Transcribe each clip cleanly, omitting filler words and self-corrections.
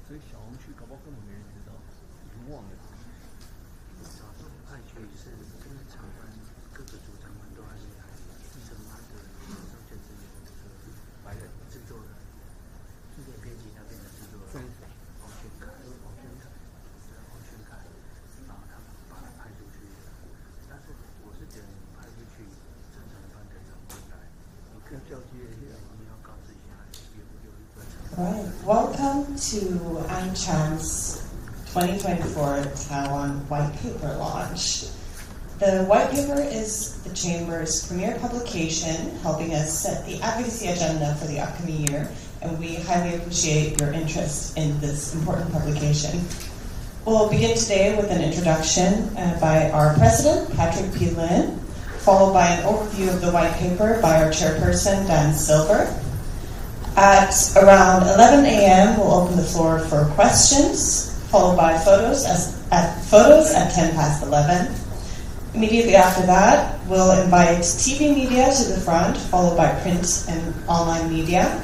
所以小红区搞不好根本没人知道，已经忘了。少数派区是因为长官各个主长官都还是整班的上线之后这个白人制作人，编辑那边的制作人，王宣凯，然后他们把他派出去，但是我是觉得你派出去正常班的人回来，你可以交接一下，你要告知一下有一个。Right. Welcome to AmCham's 2024 Taiwan White Paper launch. The White Paper is the Chamber's premier publication, helping us set the advocacy agenda for the upcoming year, and we highly appreciate your interest in this important publication. We'll begin today with an introduction by our president, Patrick P. Lin, followed by an overview of the White Paper by our chairperson, Dan Silver. At around 11 a.m., we'll open the floor for questions, followed by photos at 10 past 11. Immediately after that, we'll invite TV media to the front, followed by print and online media.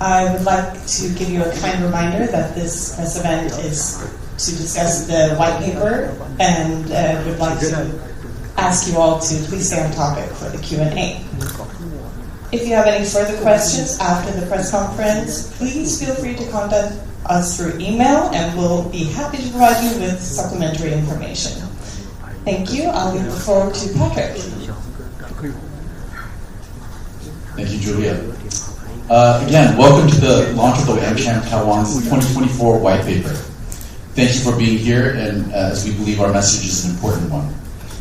I would like to give you a kind reminder that this event is to discuss the white paper, and would like to ask you all to please stay on topic for the Q&A. If you have any further questions after the press conference, please feel free to contact us through email, and we'll be happy to provide you with supplementary information. Thank you. I'll leave the floor to Patrick. Thank you, Julia. Again, welcome to the launch of the AmCham Taiwan's 2024 White Paper. Thank you for being here, and as we believe our message is an important one.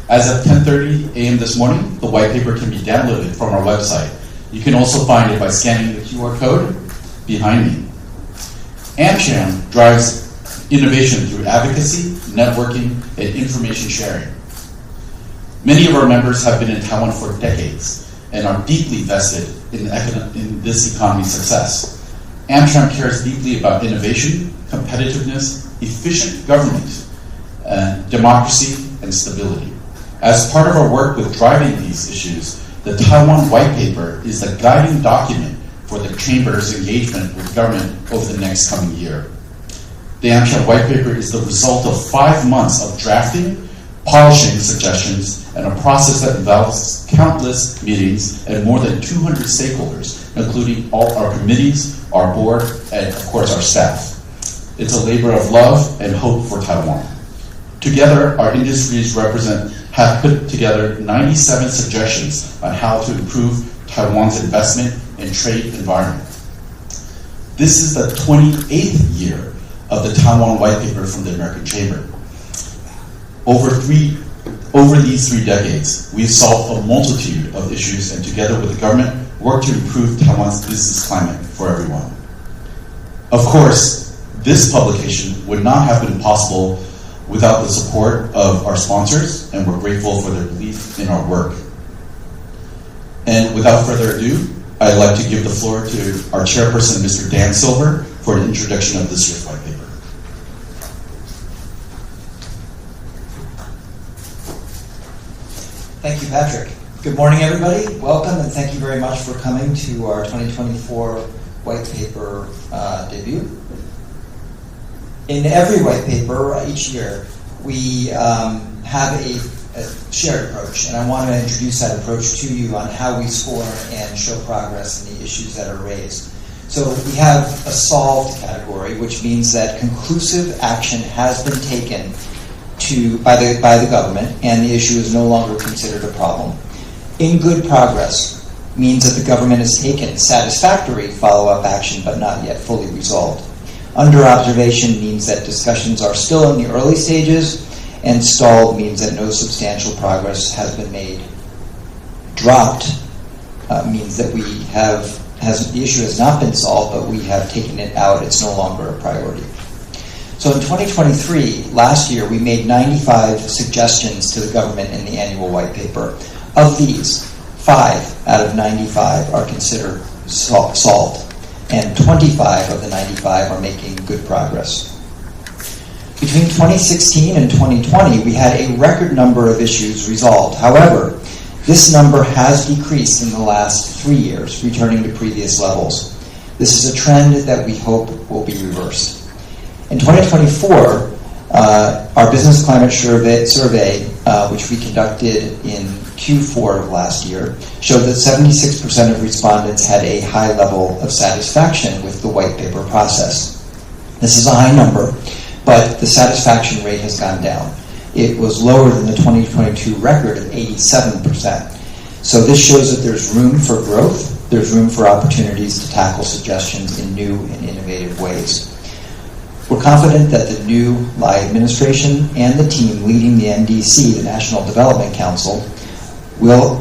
As of 10:30 a.m. this morning, the White Paper can be downloaded from our website. You can also find it by scanning the QR code behind me. AmCham drives innovation through advocacy, networking, and information sharing. Many of our members have been in Taiwan for decades and are deeply vested in this economy's success. AmCham cares deeply about innovation, competitiveness, efficient government, democracy, and stability. As part of our work with driving these issues, the Taiwan White Paper is the guiding document for the Chamber's engagement with government over the next coming year. The AmCham White Paper is the result of 5 months of drafting, polishing suggestions, and a process that involves countless meetings and more than 200 stakeholders, including all our committees, our board, and of course our staff. It's a labor of love and hope for Taiwan. Together, our industries have put together 97 suggestions on how to improve Taiwan's investment and trade environment. This is the 28th year of the Taiwan White Paper from the American Chamber. Over these 3 decades, we've solved a multitude of issues, and together with the government, worked to improve Taiwan's business climate for everyone. Of course, this publication would not have been possible without the support of our sponsors, and we're grateful for their belief in our work. And without further ado, I'd like to give the floor to our chairperson, Mr. Dan Silver, for an introduction of this year's white paper. Thank you, Patrick. Good morning, everybody. Welcome, and thank you very much for coming to our 2024 white paper debut. In every white paper each year, we have a shared approach, and I want to introduce that approach to you on how we score and show progress in the issues that are raised. So we have a solved category, which means that conclusive action has been taken by the government, and the issue is no longer considered a problem. In good progress means that the government has taken satisfactory follow-up action, but not yet fully resolved. Under observation means that discussions are still in the early stages, and stalled means that no substantial progress has been made. Dropped means that the issue has not been solved, but we have taken it out. It's no longer a priority. So in 2023, last year, we made 95 suggestions to the government in the annual white paper. Of these, 5 out of 95 are considered solved, and 25 of the 95 are making good progress. Between 2016 and 2020, we had a record number of issues resolved. However, this number has decreased in the last 3 years, returning to previous levels. This is a trend that we hope will be reversed. In 2024, our business climate survey, which we conducted in Q4 of last year, showed that 76% of respondents had a high level of satisfaction with the white paper process. This is a high number, but the satisfaction rate has gone down. It was lower than the 2022 record of 87%. So this shows that there's room for growth, there's room for opportunities to tackle suggestions in new and innovative ways. We're confident that the new Lai administration and the team leading the NDC, the National Development Council, will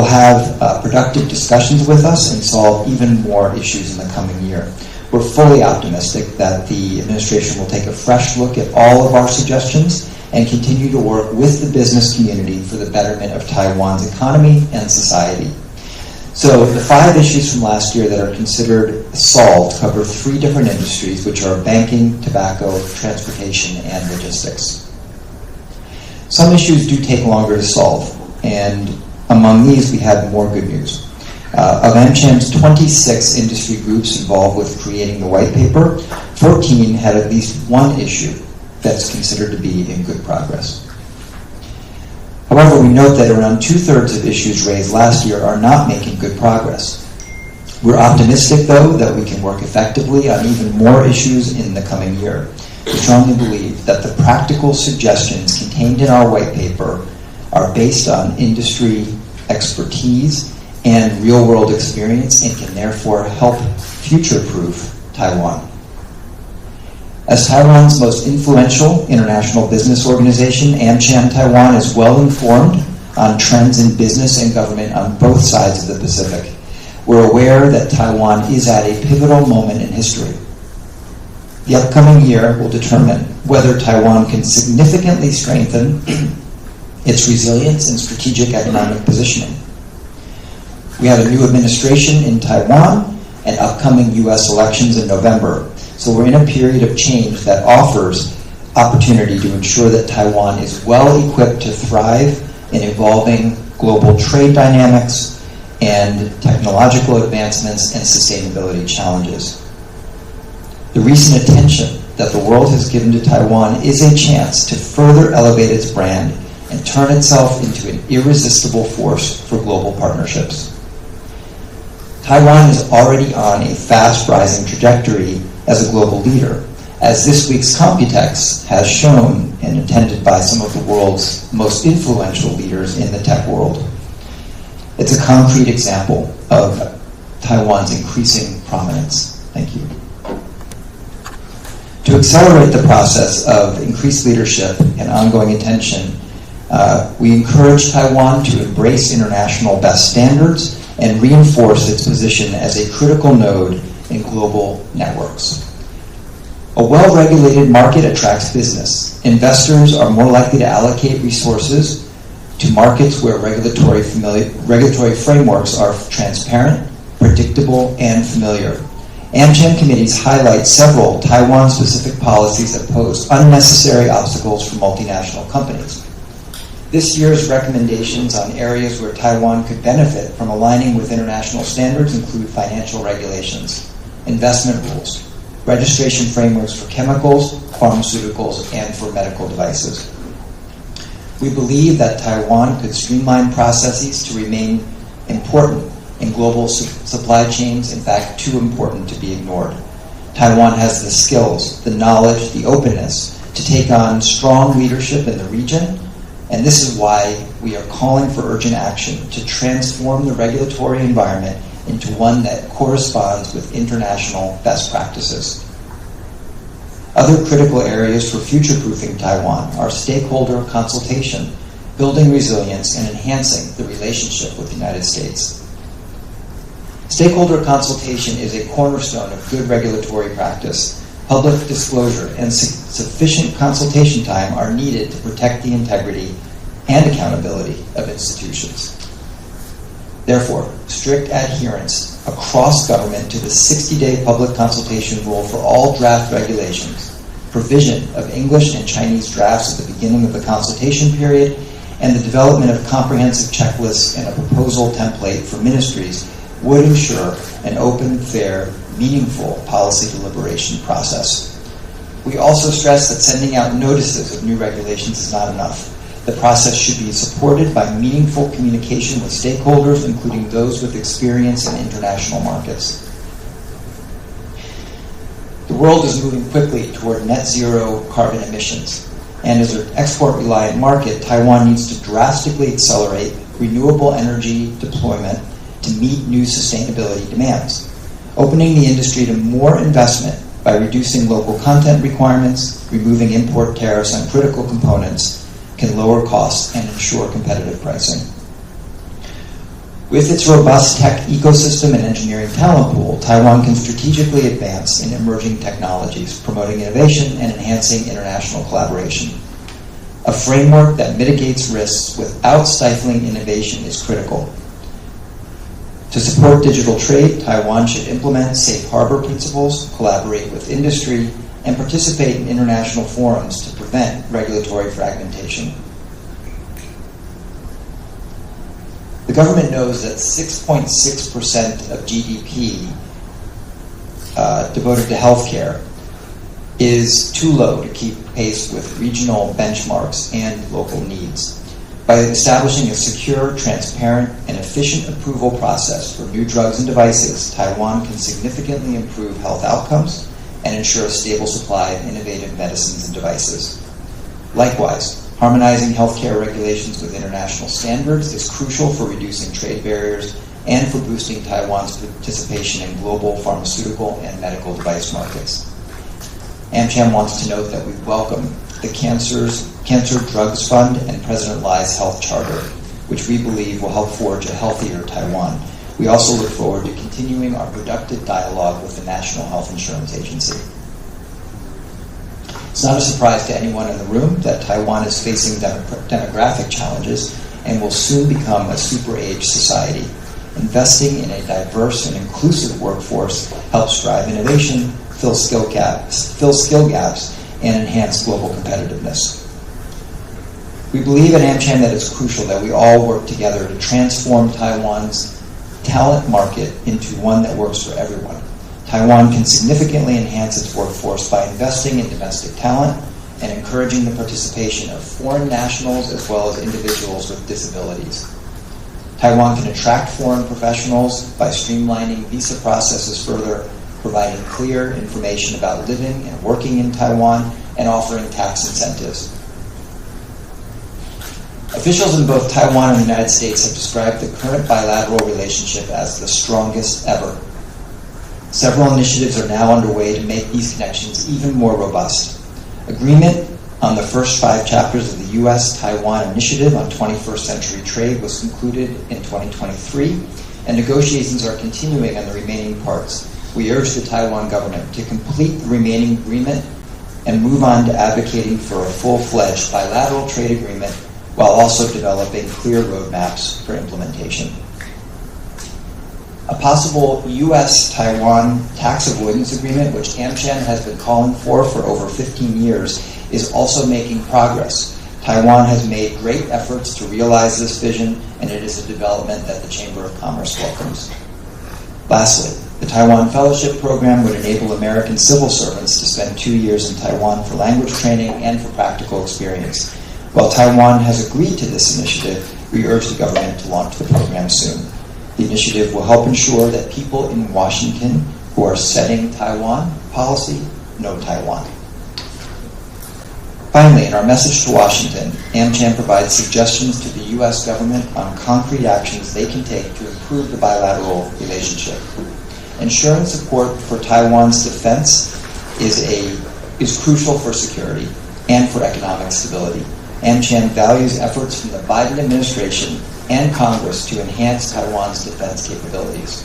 have productive discussions with us and solve even more issues in the coming year. We're fully optimistic that the administration will take a fresh look at all of our suggestions and continue to work with the business community for the betterment of Taiwan's economy and society. So the 5 issues from last year that are considered solved cover 3 different industries, which are banking, tobacco, transportation, and logistics. Some issues do take longer to solve, and among these we have more good news. Of AmCham's 26 industry groups involved with creating the white paper, 14 had at least one issue that's considered to be in good progress. However, we note that around 2/3 of issues raised last year are not making good progress. We're optimistic, though, that we can work effectively on even more issues in the coming year. We strongly believe that the practical suggestions contained in our white paper are based on industry expertise and real-world experience and can therefore help future-proof Taiwan. As Taiwan's most influential international business organization, AmCham Taiwan is well informed on trends in business and government on both sides of the Pacific. We're aware that Taiwan is at a pivotal moment in history. The upcoming year will determine whether Taiwan can significantly strengthen its resilience and strategic economic positioning. We have a new administration in Taiwan and upcoming U.S. elections in November. So we're in a period of change that offers opportunity to ensure that Taiwan is well equipped to thrive in evolving global trade dynamics and technological advancements and sustainability challenges. The recent attention that the world has given to Taiwan is a chance to further elevate its brand and turn itself into an irresistible force for global partnerships. Taiwan is already on a fast-rising trajectory as a global leader, as this week's Computex has shown and attended by some of the world's most influential leaders in the tech world. It's a concrete example of Taiwan's increasing prominence. Thank you. To accelerate the process of increased leadership and ongoing attention, we encourage Taiwan to embrace international best standards and reinforce its position as a critical node in global networks. A well-regulated market attracts business. Investors are more likely to allocate resources to markets where regulatory frameworks are transparent, predictable, and familiar. AmCham committees highlight several Taiwan-specific policies that pose unnecessary obstacles for multinational companies. This year's recommendations on areas where Taiwan could benefit from aligning with international standards include financial regulations, investment rules, registration frameworks for chemicals, pharmaceuticals, and for medical devices. We believe that Taiwan could streamline processes to remain important in global supply chains, in fact, too important to be ignored. Taiwan has the skills, the knowledge, the openness to take on strong leadership in the region, and this is why we are calling for urgent action to transform the regulatory environment into one that corresponds with international best practices. Other critical areas for future-proofing Taiwan are stakeholder consultation, building resilience, and enhancing the relationship with the United States. Stakeholder consultation is a cornerstone of good regulatory practice. Public disclosure and sufficient consultation time are needed to protect the integrity and accountability of institutions. Therefore, strict adherence across government to the 60-day public consultation rule for all draft regulations, provision of English and Chinese drafts at the beginning of the consultation period, and the development of comprehensive checklists and a proposal template for ministries would ensure an open, fair, meaningful policy deliberation process. We also stress that sending out notices of new regulations is not enough. The process should be supported by meaningful communication with stakeholders, including those with experience in international markets. The world is moving quickly toward net zero carbon emissions, and as an export-reliant market, Taiwan needs to drastically accelerate renewable energy deployment to meet new sustainability demands. Opening the industry to more investment by reducing local content requirements, removing import tariffs on critical components, can lower costs and ensure competitive pricing. With its robust tech ecosystem and engineering talent pool, Taiwan can strategically advance in emerging technologies, promoting innovation and enhancing international collaboration. A framework that mitigates risks without stifling innovation is critical. To support digital trade, Taiwan should implement safe harbor principles, collaborate with industry, and participate in international forums to prevent regulatory fragmentation. The government knows that 6.6% of GDP devoted to healthcare is too low to keep pace with regional benchmarks and local needs. By establishing a secure, transparent, and efficient approval process for new drugs and devices, Taiwan can significantly improve health outcomes and ensure a stable supply of innovative medicines and devices. Likewise, harmonizing healthcare regulations with international standards is crucial for reducing trade barriers and for boosting Taiwan's participation in global pharmaceutical and medical device markets. AmCham wants to note that we welcome the Cancer Drugs Fund and President Lai's Health Charter, which we believe will help forge a healthier Taiwan. We also look forward to continuing our productive dialogue with the National Health Insurance Agency. It's not a surprise to anyone in the room that Taiwan is facing demographic challenges and will soon become a super-age society. Investing in a diverse and inclusive workforce helps drive innovation, fill skill gaps, and enhance global competitiveness. We believe at AmCham that it's crucial that we all work together to transform Taiwan's talent market into one that works for everyone. Taiwan can significantly enhance its workforce by investing in domestic talent and encouraging the participation of foreign nationals as well as individuals with disabilities. Taiwan can attract foreign professionals by streamlining visa processes further, providing clear information about living and working in Taiwan, and offering tax incentives. Officials in both Taiwan and the United States have described the current bilateral relationship as the strongest ever. Several initiatives are now underway to make these connections even more robust. Agreement on the first 5 chapters of the US-Taiwan Initiative on 21st Century Trade was concluded in 2023, and negotiations are continuing on the remaining parts. We urge the Taiwan government to complete the remaining agreement and move on to advocating for a full-fledged bilateral trade agreement while also developing clear roadmaps for implementation. A possible US-Taiwan tax avoidance agreement, which AmCham has been calling for over 15 years, is also making progress. Taiwan has made great efforts to realize this vision, and it is a development that the Chamber of Commerce welcomes. Lastly, the Taiwan Fellowship Program would enable American civil servants to spend 2 years in Taiwan for language training and for practical experience. While Taiwan has agreed to this initiative, we urge the government to launch the program soon. The initiative will help ensure that people in Washington who are setting Taiwan policy know Taiwan. Finally, in our message to Washington, AmCham provides suggestions to the U.S. government on concrete actions they can take to improve the bilateral relationship. Ensuring support for Taiwan's defense is crucial for security and for economic stability. AmCham values efforts from the Biden administration and Congress to enhance Taiwan's defense capabilities.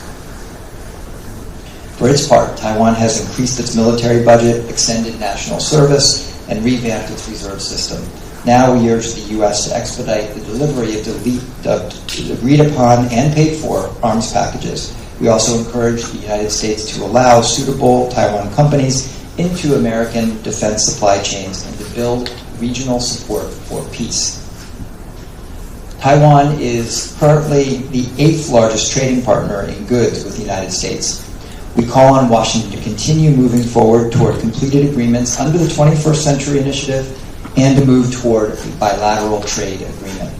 For its part, Taiwan has increased its military budget, extended national service, and revamped its reserve system. Now we urge the U.S. to expedite the delivery of the agreed upon and paid for arms packages. We also encourage the United States to allow suitable Taiwan companies into American defense supply chains and to build regional support for peace. Taiwan is currently the 8th largest trading partner in goods with the United States. We call on Washington to continue moving forward toward completed agreements under the 21st Century Initiative and to move toward a bilateral trade agreement.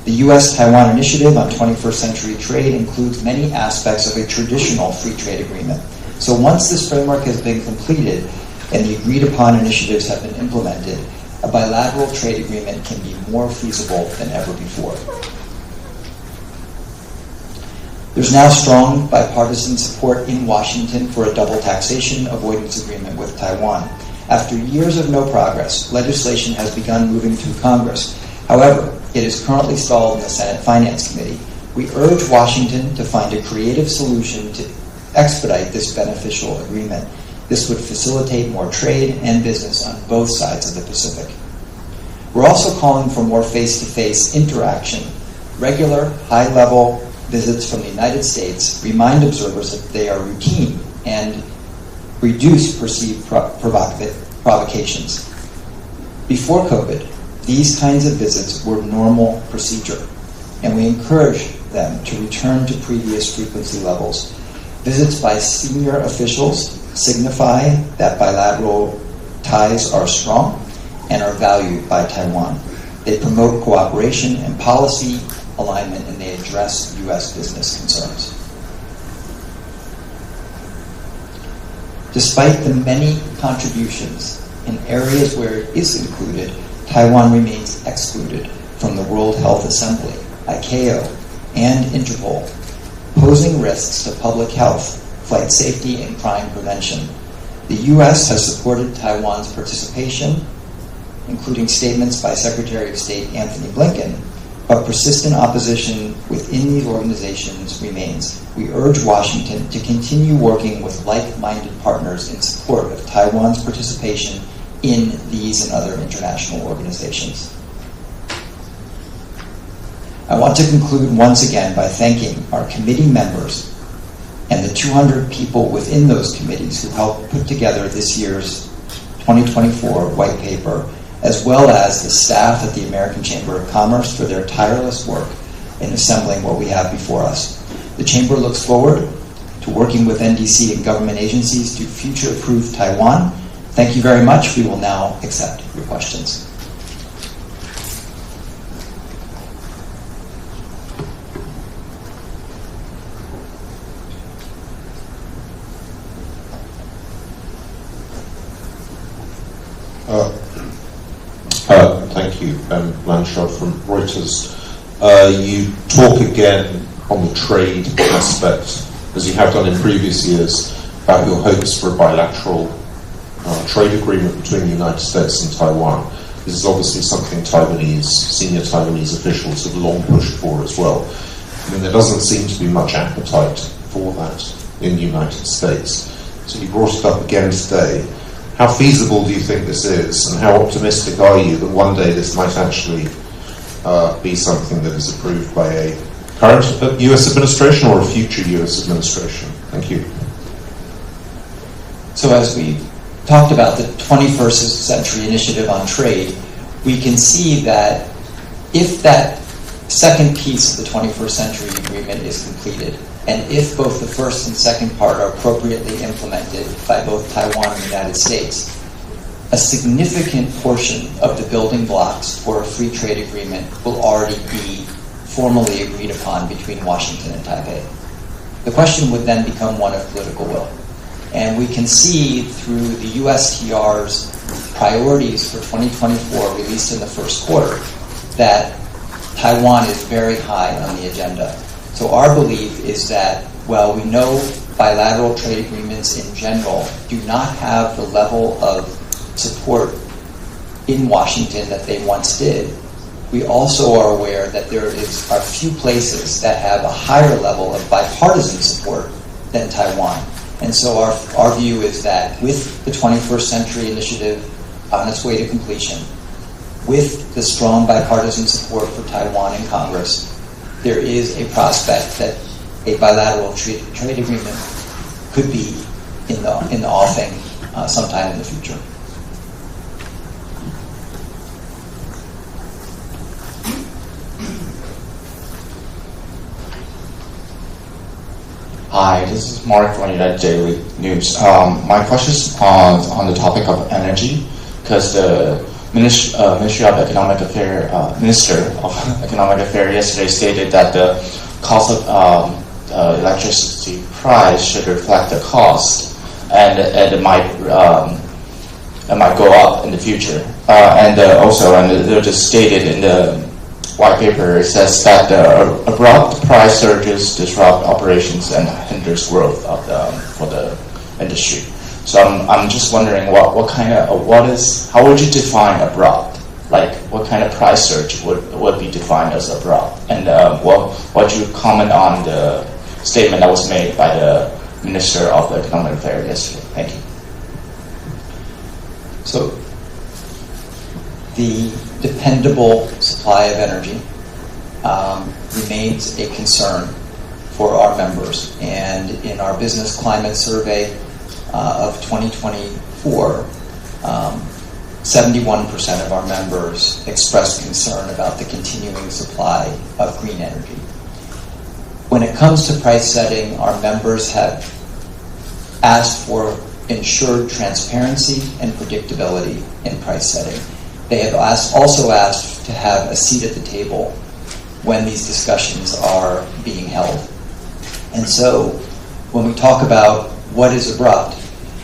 The US-Taiwan Initiative on 21st Century Trade includes many aspects of a traditional free trade agreement. So once this framework has been completed and the agreed-upon initiatives have been implemented, a bilateral trade agreement can be more feasible than ever before. There's now strong bipartisan support in Washington for a double taxation avoidance agreement with Taiwan. After years of no progress, legislation has begun moving through Congress. However, it is currently stalled in the Senate Finance Committee. We urge Washington to find a creative solution to expedite this beneficial agreement. This would facilitate more trade and business on both sides of the Pacific. We're also calling for more face-to-face interaction. Regular, high-level visits from the United States remind observers that they are routine and reduce perceived provocations. Before COVID, these kinds of visits were normal procedure, and we encourage them to return to previous frequency levels. Visits by senior officials signify that bilateral ties are strong and are valued by Taiwan. They promote cooperation and policy alignment, and they address U.S. business concerns. Despite the many contributions in areas where it is included, Taiwan remains excluded from the World Health Assembly, ICAO, and Interpol, posing risks to public health, flight safety, and crime prevention. The U.S. has supported Taiwan's participation, including statements by Secretary of State Anthony Blinken, but persistent opposition within these organizations remains. We urge Washington to continue working with like-minded partners in support of Taiwan's participation in these and other international organizations. I want to conclude once again by thanking our committee members and the 200 people within those committees who helped put together this year's 2024 white paper, as well as the staff at the American Chamber of Commerce for their tireless work in assembling what we have before us. The Chamber looks forward to working with NDC and government agencies to future-proof Taiwan. Thank you very much. We will now accept your questions. Thank you, Blanchard from Reuters. You talk again on the trade aspect, as you have done in previous years, about your hopes for a bilateral trade agreement between the United States and Taiwan. This is obviously something senior Taiwanese officials have long pushed for as well. I mean, there doesn't seem to be much appetite for that in the United States. So you brought it up again today. How feasible do you think this is, and how optimistic are you that one day this might actually be something that is approved by a current US administration or a future US administration? Thank you. So as we talked about the 21st Century Initiative on Trade, we can see that if that second piece of the 21st Century Agreement is completed, and if both the first and second part are appropriately implemented by both Taiwan and the United States, a significant portion of the building blocks for a free trade agreement will already be formally agreed upon between Washington and Taipei. The question would then become one of political will. And we can see through the USTR's priorities for 2024 released in the first quarter that Taiwan is very high on the agenda. So our belief is that while we know bilateral trade agreements in general do not have the level of support in Washington that they once did, we also are aware that there are few places that have a higher level of bipartisan support than Taiwan. And so our view is that with the 21st Century Initiative on its way to completion, with the strong bipartisan support for Taiwan in Congress, there is a prospect that a bilateral trade agreement could be in the offing sometime in the future. Hi, this is Mark from United Daily News. My question is on the topic of energy, because the Minister of Economic Affairs yesterday stated that the cost of electricity price should reflect the cost, and it might go up in the future. And they just stated in the white paper, it says that the abrupt price surges disrupt operations and hinders growth for the industry. So I'm just wondering how would you define abrupt? Like what kind of price surge would be defined as abrupt? And what you comment on the statement that was made by the Minister of Economic Affairs yesterday? Thank you. So the dependable supply of energy remains a concern for our members. And in our business climate survey of 2024, 71% of our members expressed concern about the continuing supply of green energy. When it comes to price setting, our members have asked for ensured transparency and predictability in price setting. They have also asked to have a seat at the table when these discussions are being held. And so when we talk about what is abrupt,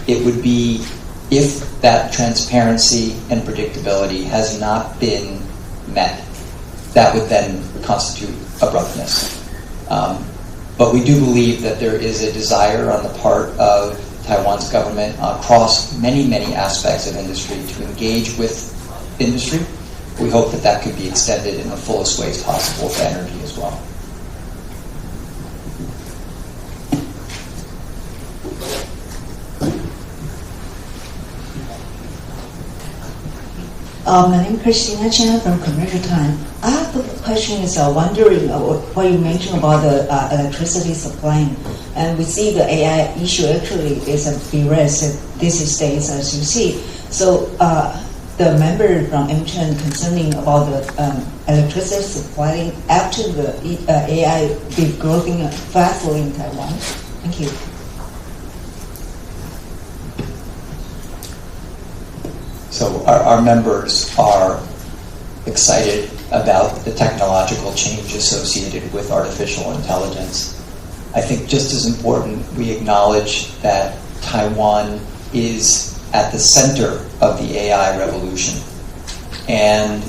it would be if that transparency and predictability has not been met, that would then constitute abruptness. But we do believe that there is a desire on the part of Taiwan's government across many, many aspects of industry to engage with industry. We hope that that could be extended in the fullest ways possible for energy as well. My name is Christina Chan from Commercial Time. I have a question. Wondering what you mentioned about the electricity supply, and we see the AI issue actually is a big risk these days, as you see. So the member from MCHAN concerning about the electricity supply after the AI be growing fastly in Taiwan. Thank you. So our members are excited about the technological change associated with artificial intelligence. I think just as important, we acknowledge that Taiwan is at the center of the AI revolution. And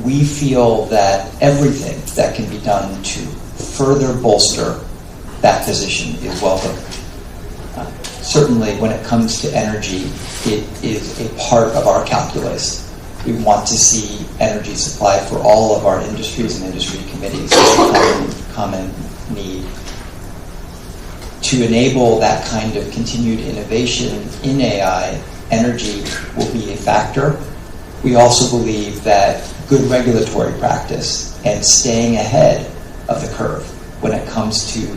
we feel that everything that can be done to further bolster that position is welcome. Certainly when it comes to energy, it is a part of our calculus. We want to see energy supply for all of our industries and industry committees as a common need. To enable that kind of continued innovation in AI, energy will be a factor. We also believe that good regulatory practice and staying ahead of the curve when it comes to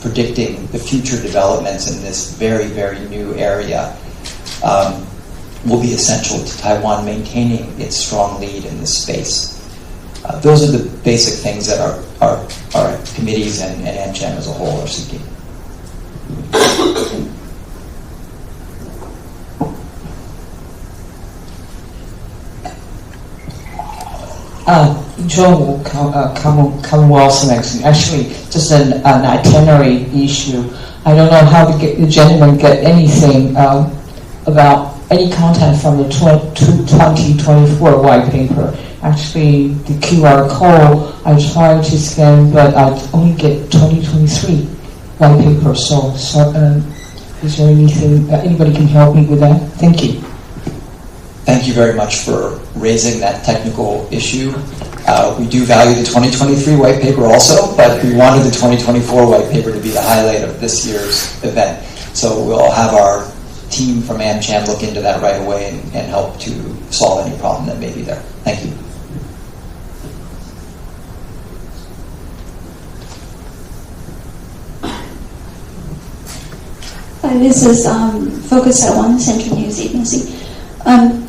predicting the future developments in this very, very new area will be essential to Taiwan maintaining its strong lead in this space. Those are the basic things that our committees and AmCham as a whole are seeking. Joe Commonwealth selection. Actually, just an itinerary issue. I don't know how the gentleman get anything about any content from the 2024 white paper. Actually, the QR code I tried to scan, but I only get 2023 white paper. So is there anything anybody can help me with that? Thank you. Thank you very much for raising that technical issue. We do value the 2023 white paper also, but we wanted the 2024 white paper to be the highlight of this year's event. So we'll have our team from AmCham look into that right away and help to solve any problem that may be there. Thank you. Hi, this is Focus Taiwan Central News Agency.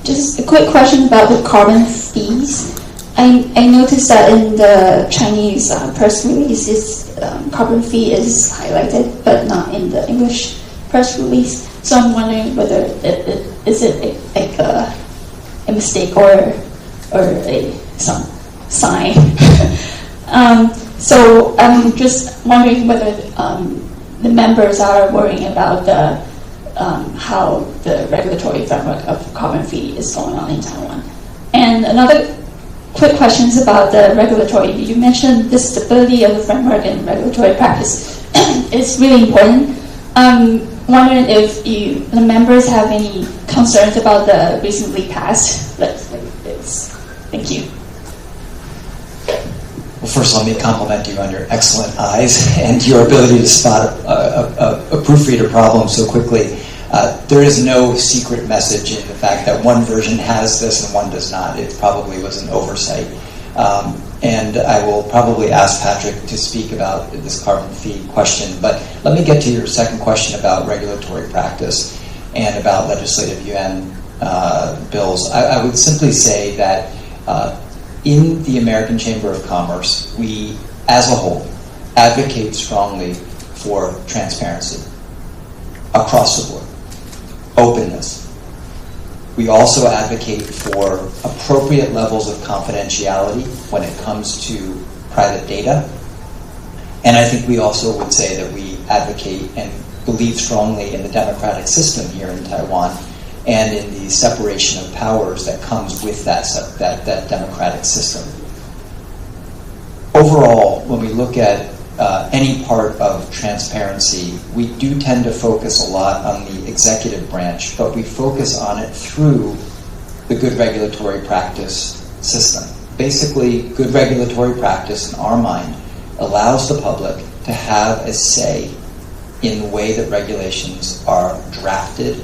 Just a quick question about the carbon fees. I noticed that in the Chinese press releases, carbon fee is highlighted, but not in the English press release. So I'm wondering whether is it like a mistake or some sign. So I'm just wondering whether the members are worrying about how the regulatory framework of carbon fee is going on in Taiwan. And another quick question is about the regulatory. You mentioned the stability of the framework and regulatory practice is really important. I'm wondering if the members have any concerns about the recently passed legislation. Thank you. Well, first, let me compliment you on your excellent eyes and your ability to spot a proofreader problem so quickly. There is no secret message in the fact that one version has this and one does not. It probably was an oversight. And I will probably ask Patrick to speak about this carbon fee question. But let me get to your second question about regulatory practice and about legislative UN bills. I would simply say that in the American Chamber of Commerce, we, as a whole, advocate strongly for transparency across the board. Openness. We also advocate for appropriate levels of confidentiality when it comes to private data. And I think we also would say that we advocate and believe strongly in the democratic system here in Taiwan and in the separation of powers that comes with that democratic system. Overall, when we look at any part of transparency, we do tend to focus a lot on the executive branch, but we focus on it through the good regulatory practice system. Basically, good regulatory practice, in our mind, allows the public to have a say in the way that regulations are drafted.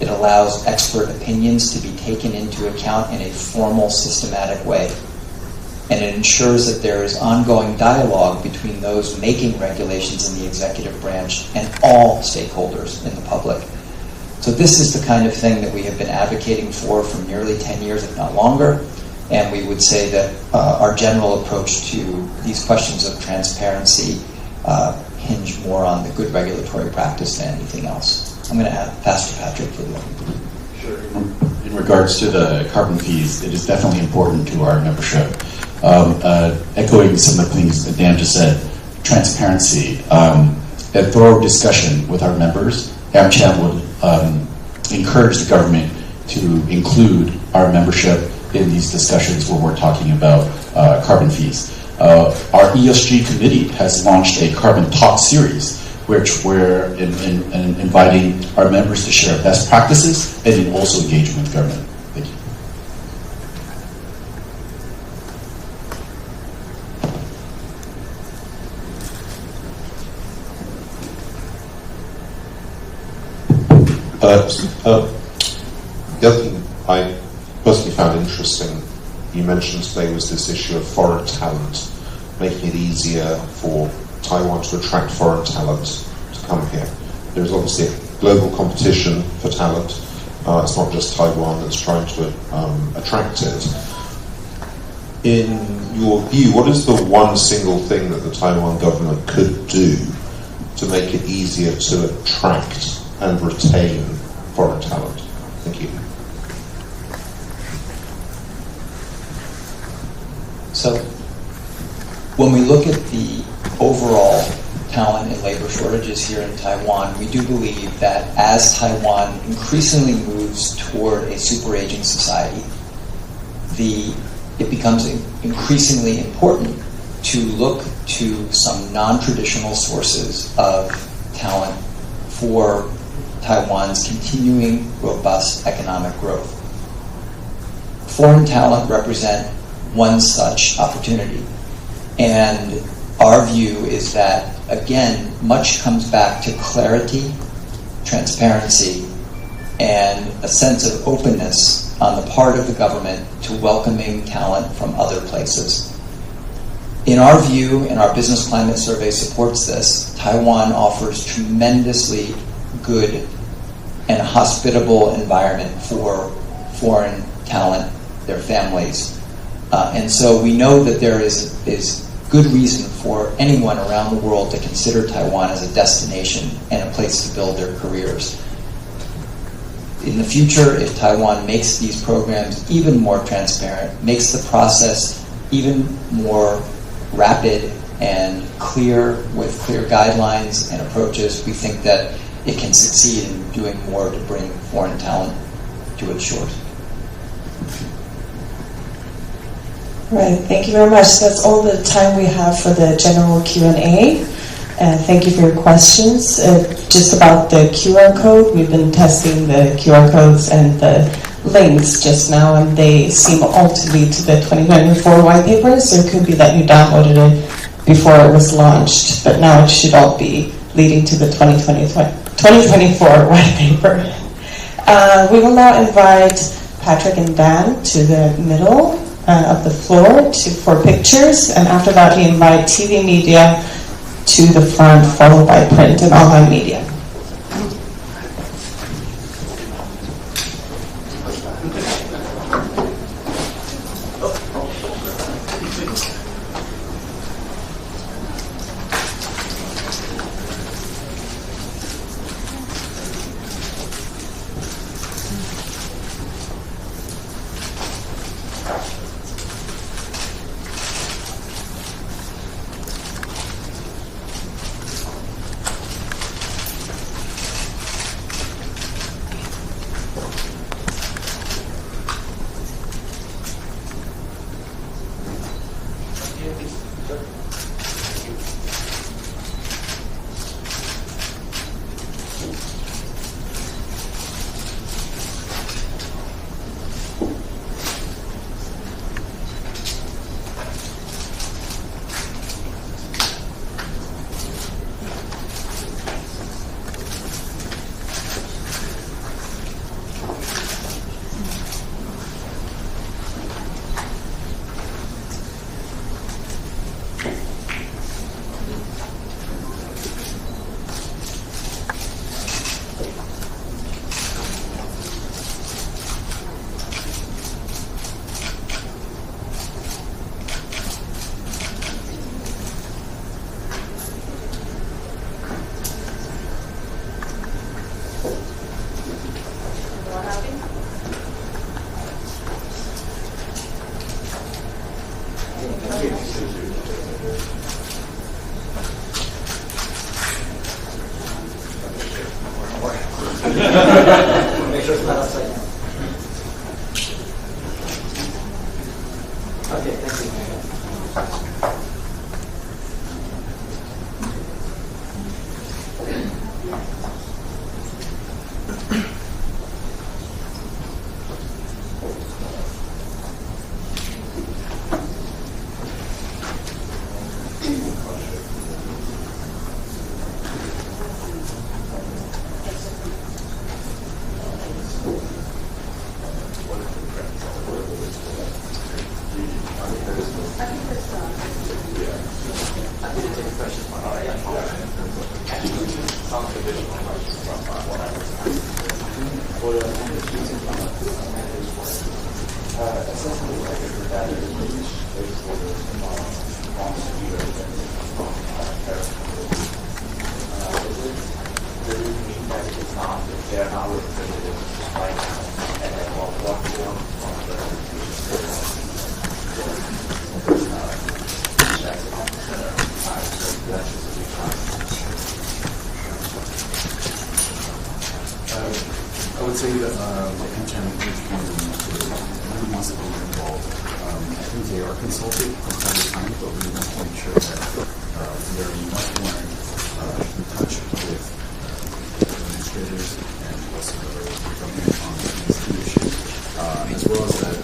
It allows expert opinions to be taken into account in a formal, systematic way. And it ensures that there is ongoing dialogue between those making regulations in the executive branch and all stakeholders in the public. So this is the kind of thing that we have been advocating for nearly 10 years, if not longer. And we would say that our general approach to these questions of transparency hinge more on the good regulatory practice than anything else. I'm going to pass to Patrick for the other. Sure. In regards to the carbon fees, it is definitely important to our membership. Echoing some of the things that Dan just said, transparency, a thorough discussion with our members. AmCham would encourage the government to include our membership in these discussions when we're talking about carbon fees. Our ESG committee has launched a carbon talk series, which we're inviting our members to share best practices and then also engage with government. Thank you. The other thing I personally found interesting, you mentioned today, was this issue of foreign talent, making it easier for Taiwan to attract foreign talent to come here. There's obviously a global competition for talent. It's not just Taiwan that's trying to attract it. In your view, what is the one single thing that the Taiwan government could do to make it easier to attract and retain foreign talent? Thank you. So, when we look at the overall talent and labor shortages here in Taiwan, we do believe that as Taiwan increasingly moves toward a super aging society, it becomes increasingly important to look to some non-traditional sources of talent for Taiwan's continuing robust economic growth. Foreign talent represent one such opportunity. And our view is that, again, much comes back to clarity, transparency, and a sense of openness on the part of the government to welcoming talent from other places. In our view, and our business climate survey supports this, Taiwan offers tremendously good and hospitable environment for foreign talent, their families, And so we know that there is good reason for anyone around the world to consider Taiwan as a destination and a place to build their careers. In the future, if Taiwan makes these programs even more transparent, makes the process even more rapid and clear with clear guidelines and approaches, we think that it can succeed in doing more to bring foreign talent to its shores. Right, thank you very much. That's all the time we have for the general Q&A. Thank you for your questions. Just about the QR code, we've been testing the QR codes and the links just now, and they seem all to lead to the 2024 white paper, so it could be that you downloaded it before it was launched, but now it should all be leading to the 2024 white paper. We will now invite Patrick and Dan to the middle of the floor for pictures, and after that we invite TV media to the front, followed by print and online media. Make sure it's not upside down. Okay, thank you. I would say that the NCHAN really wants to be involved. I think they are consulted from time to time, but we want to make sure that we are much more in touch with administrators and also the government on these issues, as well as that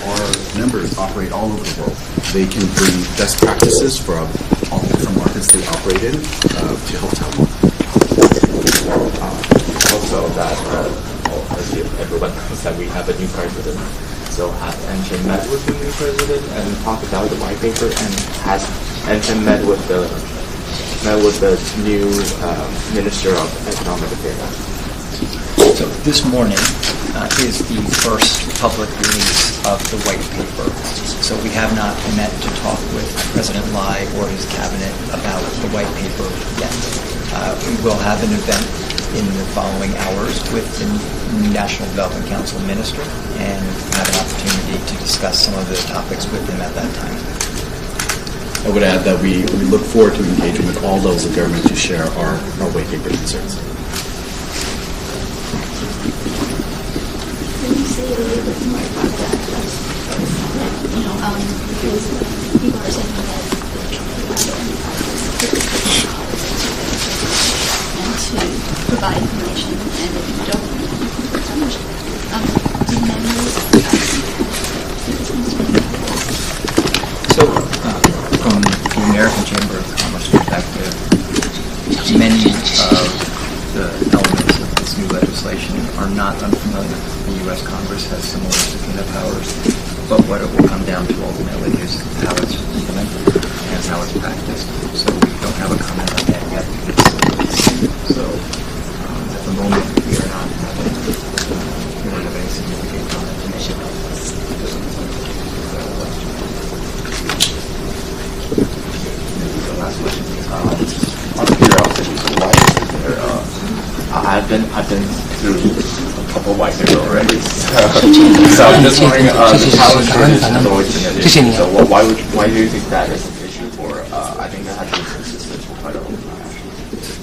our members operate all over the world. They can bring best practices from all the different markets they operate in to help Taiwan. Also that as everyone knows that we have a new president, so has NCHAN met with the new president and talked about the white paper, and has NCHAN met with the new Minister of Economic Affairs. So this morning, is the first public release of the white paper. So we have not met to talk with President Lai or his cabinet about the white paper yet. We will have an event in the following hours with the National Development Council Minister and have an opportunity to discuss some of the topics with him at that time. I would add that we look forward to engaging with all levels of government to share our white paper concerns. Can you say a little bit more about that? Because people are saying that and to provide information, and if you don't, do members So, from the American Chamber of Commerce perspective, many of the elements of this new legislation are not unfamiliar. The U.S. Congress has similar subpoena powers, but what it will come down to ultimately is how it's implemented and how it's practiced. So we don't have a comment on that yet. So at the moment, we are not having any significant comment to make about this. The last question is on curiosity, why is there? I've been through a couple of white papers already, so I'm just wondering the challenge has always been an issue. So why do you think that is an issue for? I think that has been consistent for quite a long time.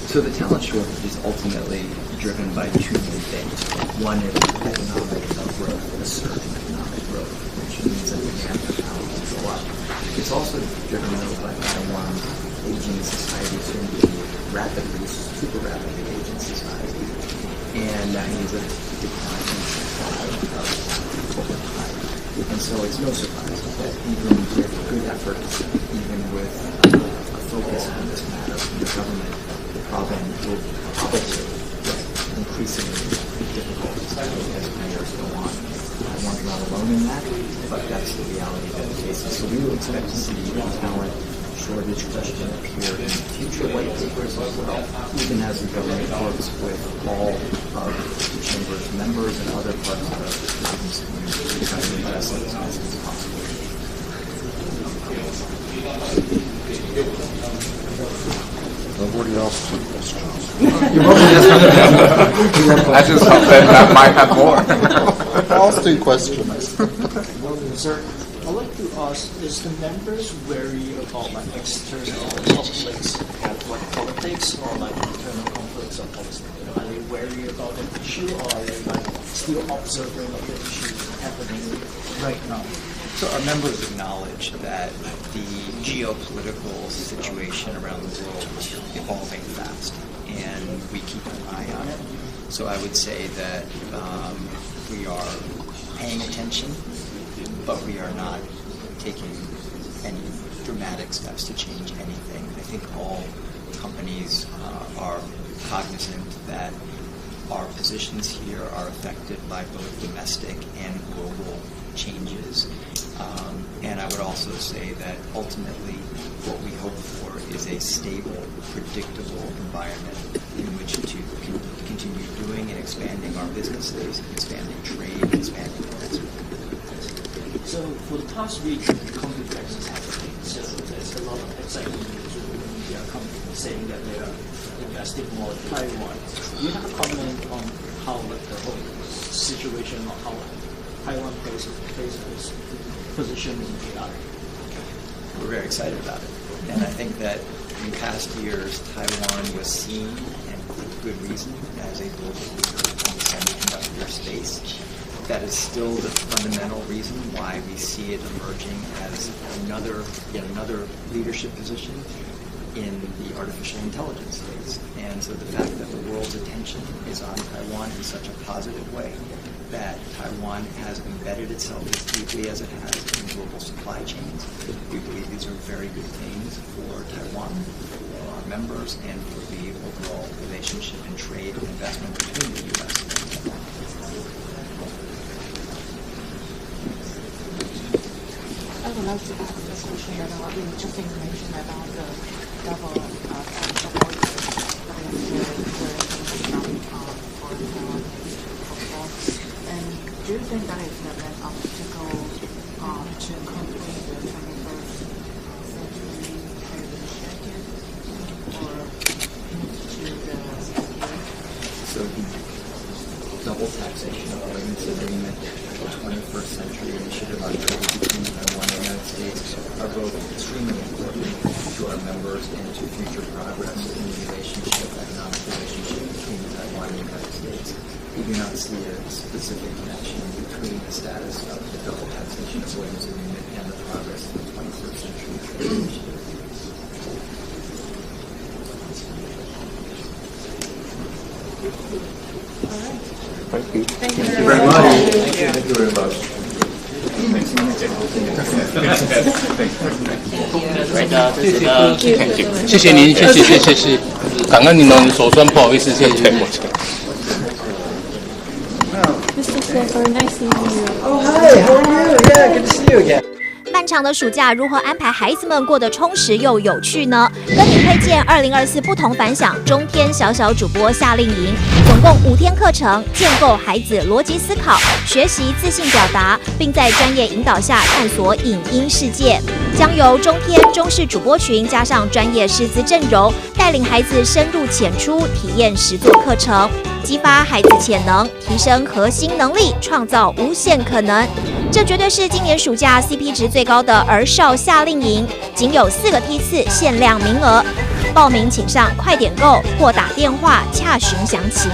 So the talent shortage is ultimately driven by two main things. One is economic growth, a surge in economic growth, which means that demand for talent will go up. It's also driven by Taiwan's aging society, soon to be super rapidly aging society. And that means a decline in supply over time. And so it's no surprise that even with good efforts, even with a focus on this matter from the government, the problem will probably get increasingly difficult as years go on. Taiwan's not alone in that, but that's the reality that it faces. So we will expect to see talent shortage question appear in future white papers as well, even as the government works with all of the Chamber's members and other parts of the business community to try to address it as much as possible. Nobody else took questions. I just hope that might have more. I'll do questions. Sir, I'd like to ask, is the members wary about external conflicts of politics or internal conflicts of politics? Are they wary about the issue, or are they still observing of the issue happening right now? So our members acknowledge that the geopolitical situation around the world is evolving fast, and we keep an eye on it. So I would say that we are paying attention, but we are not taking any dramatic steps to change anything. I think all companies are cognizant that our positions here are affected by both domestic and global changes. And I would also say that ultimately what we hope for is a stable, predictable environment in which to continue doing and expanding our businesses, expanding trade, expanding investment. So for the past week, the complex is happening. So there's a lot of excitement news in the media companies saying that they are investing more in Taiwan. Do you have a comment on how the whole situation or how Taiwan plays its position in AI? We're very excited about it. And I think that in past years, Taiwan was seen, and for good reason, as a global leader in the semiconductor space. That is still the fundamental reason why we see it emerging as yet another leadership position in the artificial intelligence space. And so the fact that the world's attention is on Taiwan in such a positive way, that Taiwan has embedded itself as deeply as it has in global supply chains, we believe these are very good things for Taiwan, for our members, and for the overall relationship in trade and investment between the U.S. and Taiwan. I would like to ask this question about just information about the double support for Taiwan. And do you think that is an obstacle to complete the 21st century initiative or to the So the double taxation avoidance agreement, the 21st century initiative on trade between Taiwan and the United States are both extremely important to our members and to future progress in the economic relationship between Taiwan and the United States. We do not see a specific connection between the status of the double taxation avoidance agreement and the progress in the 21st century trade initiative. Thank you. Thank you very much. Thank you very much. 谢谢您，谢谢，感恩您的手酸，不好意思，谢谢。Mr. Clifford, nice to meet you. Oh, hi, how are you? Yeah, good to see you again. 漫长的暑假如何安排孩子们过得充实又有趣呢？跟你推荐2024不同凡响中天小小主播夏令营，总共5天课程，建构孩子逻辑思考，学习自信表达，并在专业引导下探索影音世界。将由中天中视主播群加上专业师资阵容，带领孩子深入浅出体验实作课程，激发孩子潜能，提升核心能力，创造无限可能。这绝对是今年暑假 CP 值最高的儿少夏令营，仅有4个梯次，限量名额。报名请上快点购或打电话洽询详情。